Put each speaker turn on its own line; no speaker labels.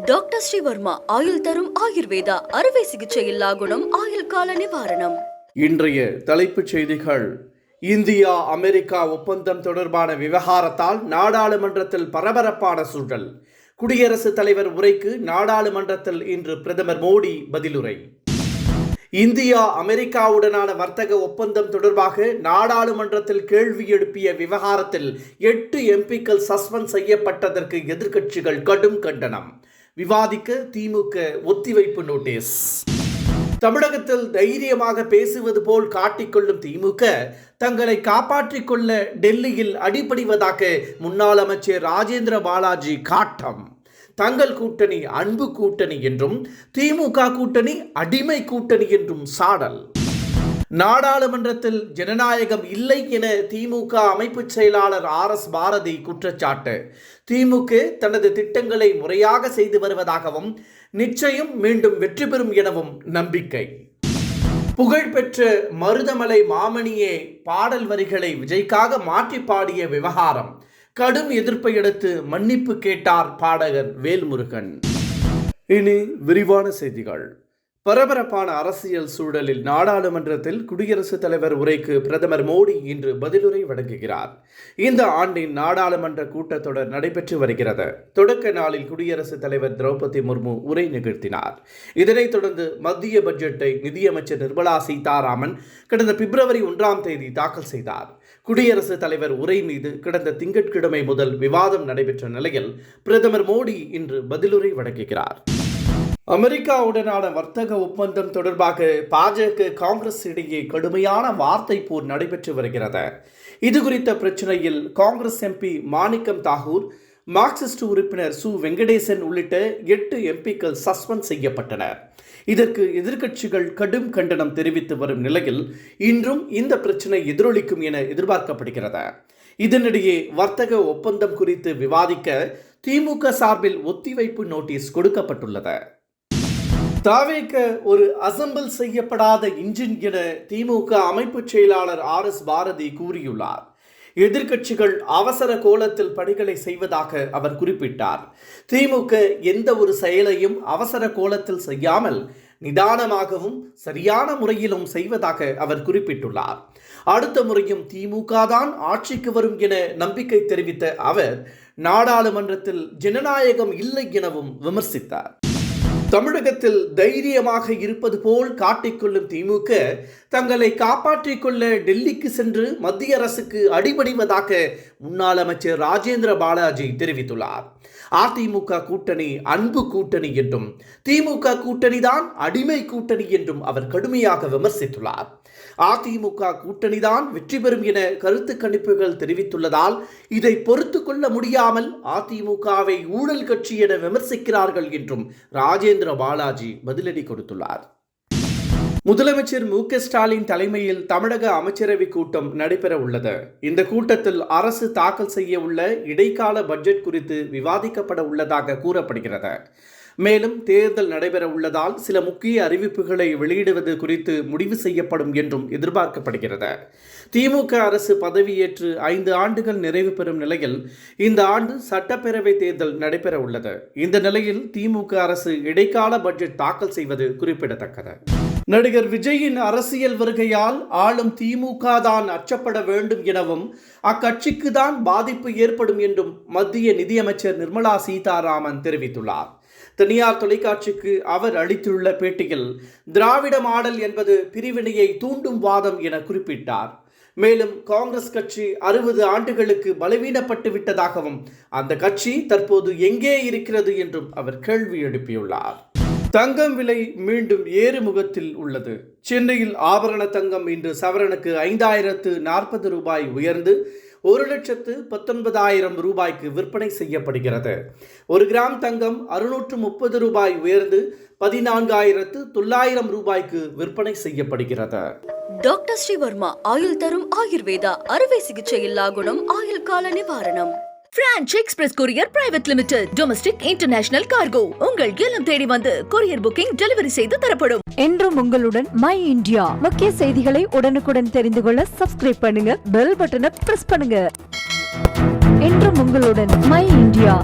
Doctor Sreevarma ஆயுள் தரும் ஆயுர்வேதா அறுவை சிகிச்சையில்லா குணம் ஆயுள் கால நிவாரணம்.
இன்றைய தலைப்புச் செய்திகள். இந்தியா அமெரிக்கா ஒப்பந்தம் தொடர்பான விவகாரத்தால் நாடாளுமன்றத்தில் பரபரப்பான சூழல். குடியரசுத் தலைவர் உரைக்கு நாடாளுமன்றத்தில் இன்று பிரதமர் மோடி பதிலுரை. இந்தியா அமெரிக்காவுடனான வர்த்தக ஒப்பந்தம் தொடர்பாக நாடாளுமன்றத்தில் கேள்வி எழுப்பிய விவகாரத்தில் 8 எம்பிக்கள் சஸ்பெண்ட் செய்யப்பட்டதற்கு எதிர்க்கட்சிகள் கடும் கண்டனம். விவாதிக்க திமுக ஒத்திவைப்பு நோட்டீஸ். தமிழகத்தில் தைரியமாக பேசுவது போல் காட்டிக்கொள்ளும் திமுக தங்களை காப்பாற்றிக் கொள்ள டெல்லியில் அடிபணிவதாக முன்னாள் அமைச்சர் ராஜேந்திர பாலாஜி காட்டம். தங்கள் கூட்டணி அன்பு கூட்டணி என்றும் திமுக கூட்டணி அடிமை கூட்டணி என்றும் சாடல். நாடாளுமன்றத்தில் ஜனநாயகம் இல்லை என திமுக அமைப்பு செயலாளர் RS பாரதி குற்றச்சாட்டு. திமுக தனது திட்டங்களை முறையாக செய்து வருவதாகவும் நிச்சயம் மீண்டும் வெற்றி பெறும் எனவும் நம்பிக்கை. புகழ்பெற்ற மருதமலை மாமணியே பாடல் வரிகளை விஜய்க்காக மாற்றி பாடிய விவகாரம். கடும் எதிர்ப்பை அடுத்து மன்னிப்பு கேட்டார் பாடகர் வேல்முருகன். இனி விரிவான செய்திகள். பரபரப்பான அரசியல் சூழலில் நாடாளுமன்றத்தில் குடியரசுத் தலைவர் உரைக்கு பிரதமர் மோடி இன்று பதிலுரை வழங்குகிறார். இந்த ஆண்டின் நாடாளுமன்ற கூட்டத்தொடர் நடைபெற்று வருகிறது. தொடக்க நாளில் குடியரசுத் தலைவர் திரௌபதி முர்மு உரை நிகழ்த்தினார். இதனைத் தொடர்ந்து மத்திய பட்ஜெட்டை நிதியமைச்சர் நிர்மலா சீதாராமன் கடந்த பிப்ரவரி 1ஆம் தேதி தாக்கல் செய்தார். குடியரசுத் தலைவர் உரை மீது கடந்த திங்கட்கிழமை முதல் விவாதம் நடைபெற்ற நிலையில் பிரதமர் மோடி இன்று பதிலுரை வழங்குகிறார். அமெரிக்காவுடனான வர்த்தக ஒப்பந்தம் தொடர்பாக பாஜக காங்கிரஸ் இடையே கடுமையான வார்த்தை போர் நடைபெற்று வருகிறது. இது குறித்த பிரச்சனையில் காங்கிரஸ் MP மாணிக்கம் தாகூர், மார்க்சிஸ்ட் உறுப்பினர் சு வெங்கடேசன் உள்ளிட்ட 8 எம்பிக்கள் சஸ்பெண்ட் செய்யப்பட்டனர். இதற்கு எதிர்க்கட்சிகள் கடும் கண்டனம் தெரிவித்து வரும் நிலையில் இன்றும் இந்த பிரச்சனை எதிரொலிக்கும் என எதிர்பார்க்கப்படுகிறது. இதனிடையே வர்த்தக ஒப்பந்தம் குறித்து விவாதிக்க திமுக சார்பில் ஒத்திவைப்பு நோட்டீஸ் கொடுக்கப்பட்டுள்ளது. தாவேக ஒரு அசெம்பிள் செய்யப்படாத இன்ஜின் என திமுக அமைப்பு செயலாளர் RS பாரதி கூறியுள்ளார். எதிர்க்கட்சிகள் அவசர கோலத்தில் பணிகளை செய்வதாக அவர் குறிப்பிட்டார். திமுக எந்த ஒரு செயலையும் அவசர கோலத்தில் செய்யாமல் நிதானமாகவும் சரியான முறையிலும் செய்வதாக அவர் குறிப்பிட்டுள்ளார். அடுத்த முறையும் திமுக தான் ஆட்சிக்கு வரும் என நம்பிக்கை தெரிவித்த அவர் நாடாளுமன்றத்தில் ஜனநாயகம் இல்லை எனவும் விமர்சித்தார். தமிழகத்தில் தைரியமாக இருப்பது போல் காட்டிக்கொள்ளும் திமுக தங்களை காப்பாற்றிக் கொள்ள டெல்லிக்கு சென்று மத்திய அரசுக்கு அடிபணிவதாக முன்னாள் அமைச்சர் ராஜேந்திர பாலாஜி தெரிவித்துள்ளார். அதிமுக கூட்டணி அன்பு கூட்டணி என்றும் திமுக கூட்டணிதான் அடிமை கூட்டணி என்றும் அவர் கடுமையாக விமர்சித்துள்ளார். அதிமுக கூட்டணிதான் வெற்றி பெறும் என கருத்து கணிப்புகள் தெரிவித்துள்ளதால் இதை பொறுத்து கொள்ள முடியாமல் அதிமுகவை ஊழல் கட்சி என விமர்சிக்கிறார்கள் என்றும் ராஜேந்திர பாலாஜி பதிலடி கொடுத்துள்ளார். முதலமைச்சர் MK ஸ்டாலின் தலைமையில் தமிழக அமைச்சரவை கூட்டம் நடைபெற உள்ளது. இந்த கூட்டத்தில் அரசு தாக்கல் செய்ய உள்ள இடைக்கால பட்ஜெட் குறித்து விவாதிக்கப்பட உள்ளதாக கூறப்படுகிறது. மேலும் தேர்தல் நடைபெற உள்ளதால் சில முக்கிய அறிவிப்புகளை வெளியிடுவது குறித்து முடிவு செய்யப்படும் என்றும் எதிர்பார்க்கப்படுகிறது. திமுக அரசு பதவியேற்று 5 ஆண்டுகள் நிறைவு பெறும் நிலையில் இந்த ஆண்டு சட்டப்பேரவை தேர்தல் நடைபெற உள்ளது. இந்த நிலையில் திமுக அரசு இடைக்கால பட்ஜெட் தாக்கல் செய்வது குறிப்பிடத்தக்கது. நடிகர் விஜயின் அரசியல் வருகையால் ஆளும் திமுக தான் அச்சப்பட வேண்டும் எனவும் அக்கட்சிக்கு தான் பாதிப்பு ஏற்படும் என்றும் மத்திய நிதியமைச்சர் நிர்மலா சீதாராமன் தெரிவித்துள்ளார். தனியார் தொலைக்காட்சிக்கு அவர் அளித்துள்ள பேட்டியில் திராவிட மாடல் என்பது பிரிவினையை தூண்டும் வாதம் என குறிப்பிட்டார். மேலும் காங்கிரஸ் கட்சி 60 ஆண்டுகளுக்கு பலவீனப்பட்டு விட்டதாகவும் அந்த கட்சி தற்போது எங்கே இருக்கிறது என்றும் அவர் கேள்வி எழுப்பியுள்ளார். தங்கம் விலை மீண்டும் ஏறுமுகத்தில் உள்ளது. சென்னையில் ஆபரண தங்கம் இன்று சவரனுக்கு 5040 ரூபாய் உயர்ந்து 1,19,000 ரூபாய்க்கு விற்பனை செய்யப்படுகிறது. 1 கிராம் தங்கம் 630 ரூபாய் உயர்ந்து 14,900 ரூபாய்க்கு விற்பனை செய்யப்படுகிறது.
டாக்டர் ஸ்ரீவர்மா ஆயுள் தரும் ஆயுர்வேதா அறுவை சிகிச்சையில்லா குணம் ஆயுள் கால நிவாரணம். Branch express courier private limited. Domestic international cargo. உங்கள் இல்லம் தேடி வந்து கொரியர் புக்கிங் டெலிவரி செய்து தரப்படும்.
என்றும் உங்களுடன் மை இந்தியா. முக்கிய செய்திகளை உடனுக்குடன் தெரிந்து கொள்ள சப்ஸ்கிரைப் பண்ணுங்க, பெல் பட்டனை பிரஸ் பண்ணுங்க. என்றும் உங்களுடன் மை இந்தியா.